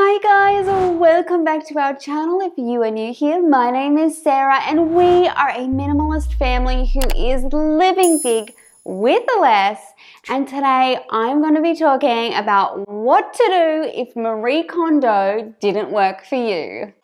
Hi guys, welcome back to our channel. If you are new here, my name is Sarah and we are a minimalist family who is living big with less. And today I'm going to be talking about what to do if Marie Kondo didn't work for you.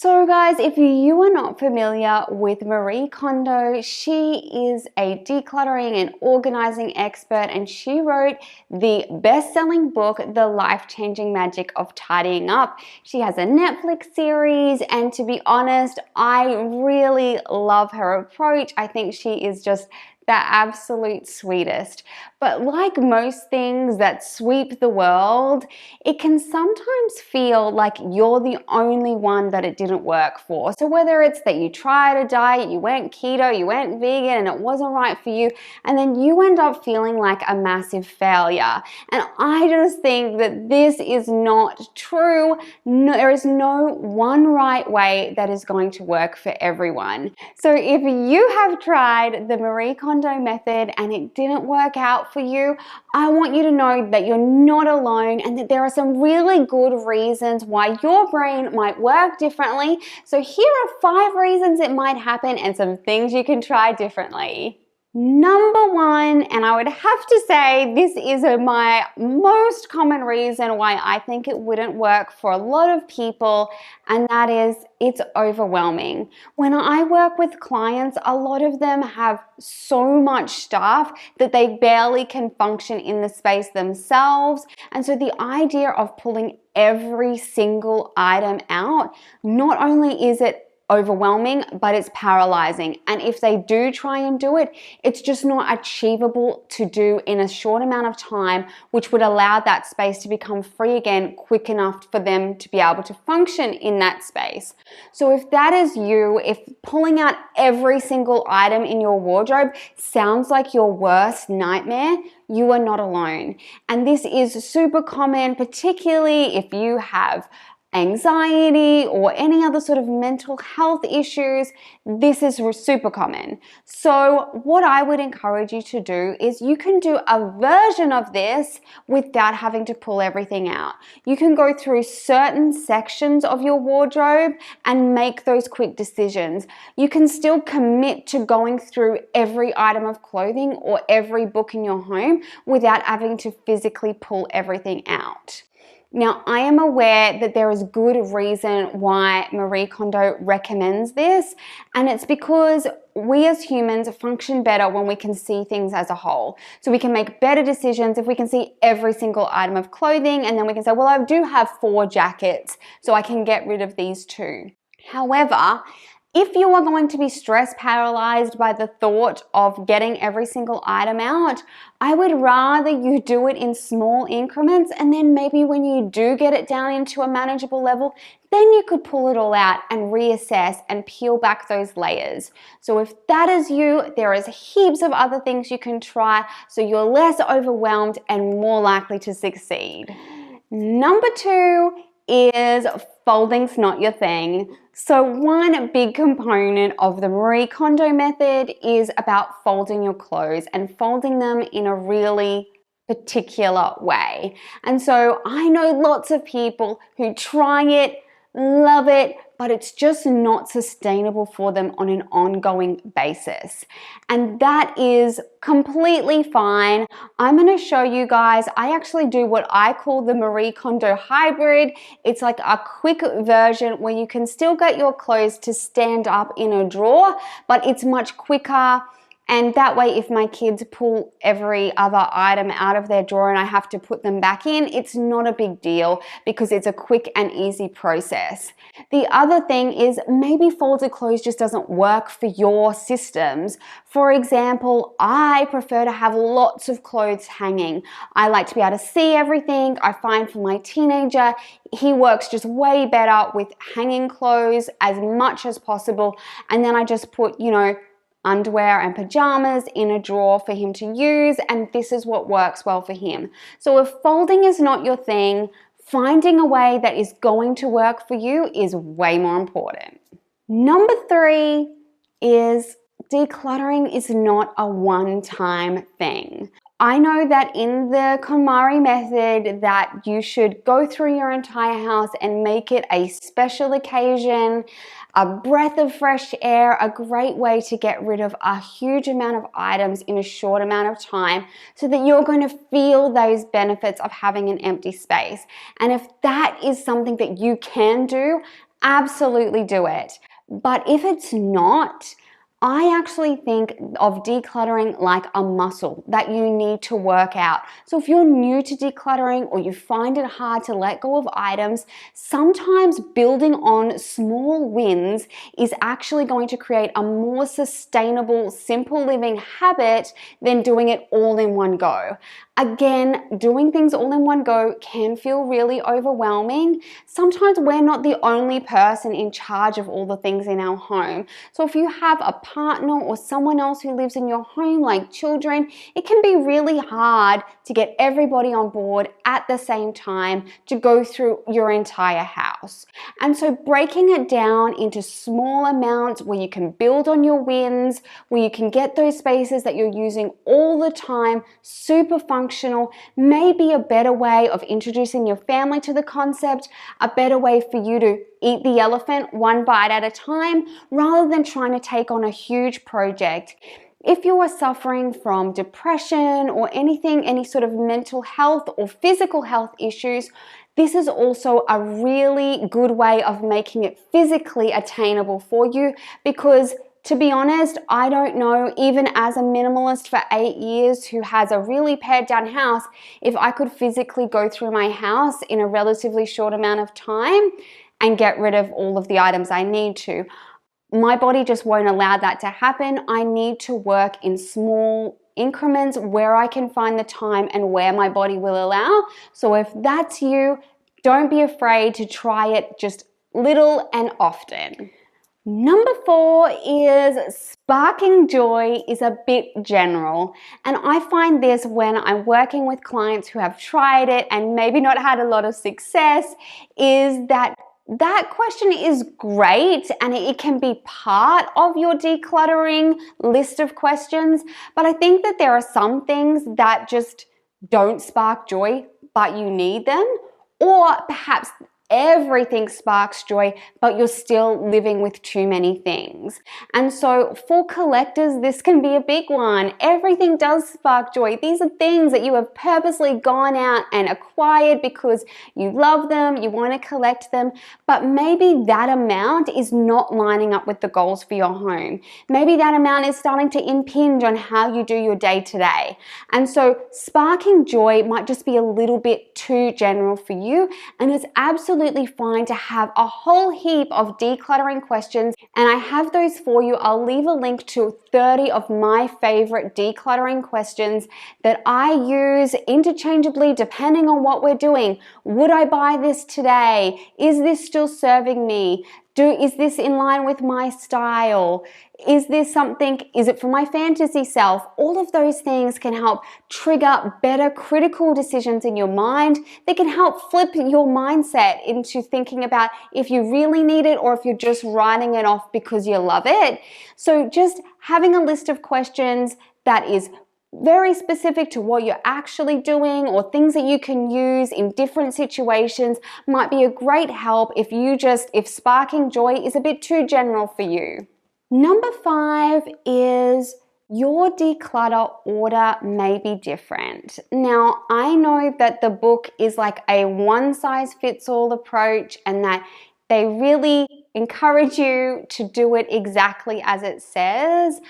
So guys, if you are not familiar with Marie Kondo, she is a decluttering and organizing expert, and she wrote the best-selling book, The Life-Changing Magic of Tidying Up. She has a Netflix series, and to be honest, I really love her approach. I think she is just the absolute sweetest. But like most things that sweep the world, it can sometimes feel like you're the only one that it didn't work for. So whether it's that you tried a diet, you went keto, you went vegan, and it wasn't right for you, and then you end up feeling like a massive failure. And I just think that this is not true. No, there is no one right way that is going to work for everyone. So if you have tried the Marie Kondo method and it didn't work out for you, I want you to know that you're not alone and that there are some really good reasons why your brain might work differently. So here are 5 reasons it might happen and some things you can try differently. Number 1, and I would have to say this is my most common reason why I think it wouldn't work for a lot of people, and that is it's overwhelming. When I work with clients, a lot of them have so much stuff that they barely can function in the space themselves. And so the idea of pulling every single item out, not only is it overwhelming, but it's paralyzing. And if they do try and do it, it's just not achievable to do in a short amount of time, which would allow that space to become free again quick enough for them to be able to function in that space. So if that is you, if pulling out every single item in your wardrobe sounds like your worst nightmare, you are not alone. And this is super common, particularly if you have anxiety or any other sort of mental health issues. This is super common. So what I would encourage you to do is you can do a version of this without having to pull everything out. You can go through certain sections of your wardrobe and make those quick decisions. You can still commit to going through every item of clothing or every book in your home without having to physically pull everything out. Now, I am aware that there is good reason why Marie Kondo recommends this, and it's because we as humans function better when we can see things as a whole. So we can make better decisions if we can see every single item of clothing, and then we can say, well, I do have 4 jackets, so I can get rid of these 2. However, if you are going to be stress paralyzed by the thought of getting every single item out, I would rather you do it in small increments, and then maybe when you do get it down into a manageable level, then you could pull it all out and reassess and peel back those layers. So if that is you, there is heaps of other things you can try so you're less overwhelmed and more likely to succeed. Number 2 is folding's not your thing. So one big component of the Marie Kondo method is about folding your clothes and folding them in a really particular way. And so I know lots of people who try it, love it, but it's just not sustainable for them on an ongoing basis. And that is completely fine. I'm going to show you guys, I actually do what I call the Marie Kondo hybrid. It's like a quick version where you can still get your clothes to stand up in a drawer, but it's much quicker. And that way, if my kids pull every other item out of their drawer and I have to put them back in, it's not a big deal because it's a quick and easy process. The other thing is maybe folded clothes just doesn't work for your systems. For example, I prefer to have lots of clothes hanging. I like to be able to see everything. I find for my teenager, he works just way better with hanging clothes as much as possible. And then I just put, underwear and pajamas in a drawer for him to use, and this is what works well for him. So if folding is not your thing, finding a way that is going to work for you is way more important. Number 3 is decluttering is not a one-time thing. I know that in the KonMari method that you should go through your entire house and make it a special occasion, a breath of fresh air, a great way to get rid of a huge amount of items in a short amount of time so that you're going to feel those benefits of having an empty space. And if that is something that you can do, absolutely do it. But if it's not, I actually think of decluttering like a muscle that you need to work out. So if you're new to decluttering or you find it hard to let go of items, sometimes building on small wins is actually going to create a more sustainable, simple living habit than doing it all in one go. Again, doing things all in one go can feel really overwhelming. Sometimes we're not the only person in charge of all the things in our home. So if you have a partner or someone else who lives in your home, like children, it can be really hard to get everybody on board at the same time to go through your entire house. And so breaking it down into small amounts where you can build on your wins, where you can get those spaces that you're using all the time, super functional, may be a better way of introducing your family to the concept, a better way for you to eat the elephant one bite at a time rather than trying to take on a huge project. If you are suffering from depression or any sort of mental health or physical health issues, this is also a really good way of making it physically attainable for you, because to be honest, I don't know, even as a minimalist for 8 years who has a really pared down house, if I could physically go through my house in a relatively short amount of time and get rid of all of the items I need to. My body just won't allow that to happen. I need to work in small increments where I can find the time and where my body will allow. So if that's you, don't be afraid to try it just little and often. Number 4 is sparking joy is a bit general, and I find this when I'm working with clients who have tried it and maybe not had a lot of success, is that question is great and it can be part of your decluttering list of questions, but I think that there are some things that just don't spark joy, but you need them, or perhaps everything sparks joy, but you're still living with too many things. And so for collectors, this can be a big one. Everything does spark joy. These are things that you have purposely gone out and acquired because you love them, you want to collect them, but maybe that amount is not lining up with the goals for your home. Maybe that amount is starting to impinge on how you do your day to day. And so sparking joy might just be a little bit too general for you, and it's absolutely fine to have a whole heap of decluttering questions, and I have those for you. I'll leave a link to 30 of my favorite decluttering questions that I use interchangeably depending on what we're doing. Would I buy this today? Is this still serving me? Is this in line with my style? Is it for my fantasy self? All of those things can help trigger better critical decisions in your mind. They can help flip your mindset into thinking about if you really need it or if you're just writing it off because you love it. So just having a list of questions that is very specific to what you're actually doing or things that you can use in different situations might be a great help if sparking joy is a bit too general for you. Number 5 is your declutter order may be different. Now, I know that the book is like a one-size-fits-all approach and that they really encourage you to do it exactly as it says.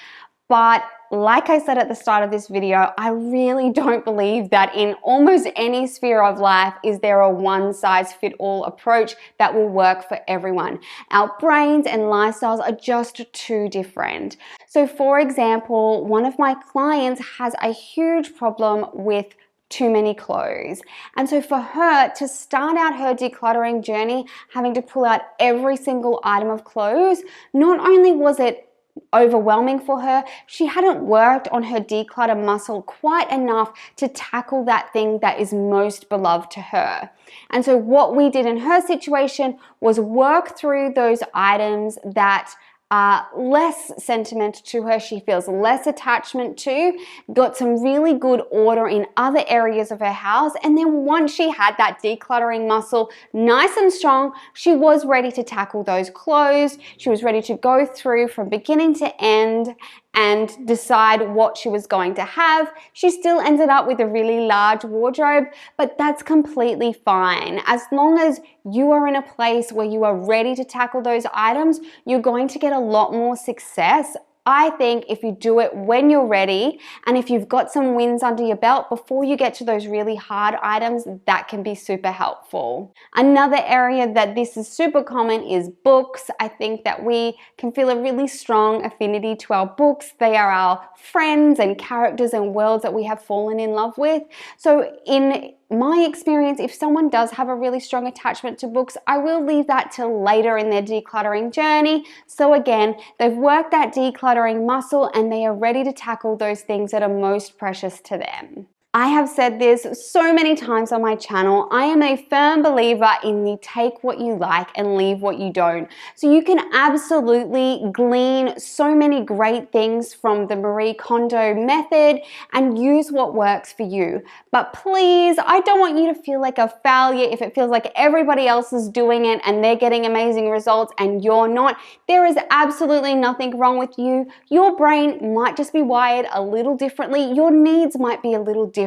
But like I said at the start of this video, I really don't believe that in almost any sphere of life is there a one-size-fit-all approach that will work for everyone. Our brains and lifestyles are just too different. So for example, one of my clients has a huge problem with too many clothes. And so for her to start out her decluttering journey, having to pull out every single item of clothes, not only was it overwhelming for her, she hadn't worked on her declutter muscle quite enough to tackle that thing that is most beloved to her. And so what we did in her situation was work through those items that less sentimental to her, she feels less attachment to, got some really good order in other areas of her house. And then once she had that decluttering muscle nice and strong, she was ready to tackle those clothes. She was ready to go through from beginning to end and decide what she was going to have. She still ended up with a really large wardrobe, but that's completely fine. As long as you are in a place where you are ready to tackle those items, you're going to get a lot more success. I think if you do it when you're ready, and if you've got some wins under your belt before you get to those really hard items, that can be super helpful. Another area that this is super common is books. I think that we can feel a really strong affinity to our books. They are our friends and characters and worlds that we have fallen in love with. So in my experience, if someone does have a really strong attachment to books, I will leave that till later in their decluttering journey. So again, they've worked that decluttering muscle and they are ready to tackle those things that are most precious to them. I have said this so many times on my channel. I am a firm believer in the take what you like and leave what you don't. So you can absolutely glean so many great things from the Marie Kondo method and use what works for you. But please, I don't want you to feel like a failure if it feels like everybody else is doing it and they're getting amazing results and you're not. There is absolutely nothing wrong with you. Your brain might just be wired a little differently. Your needs might be a little different.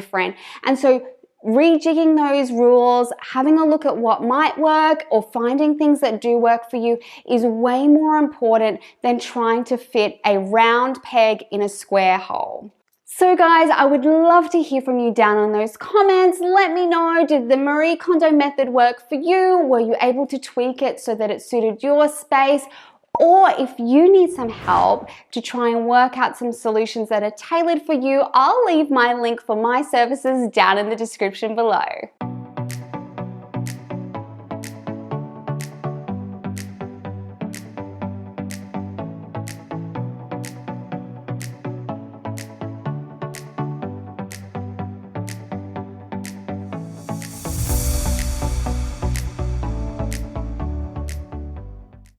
And so rejigging those rules, having a look at what might work or finding things that do work for you is way more important than trying to fit a round peg in a square hole. So guys, I would love to hear from you down on those comments. Let me know, did the Marie Kondo method work for you? Were you able to tweak it so that it suited your space? Or if you need some help to try and work out some solutions that are tailored for you, I'll leave my link for my services down in the description below.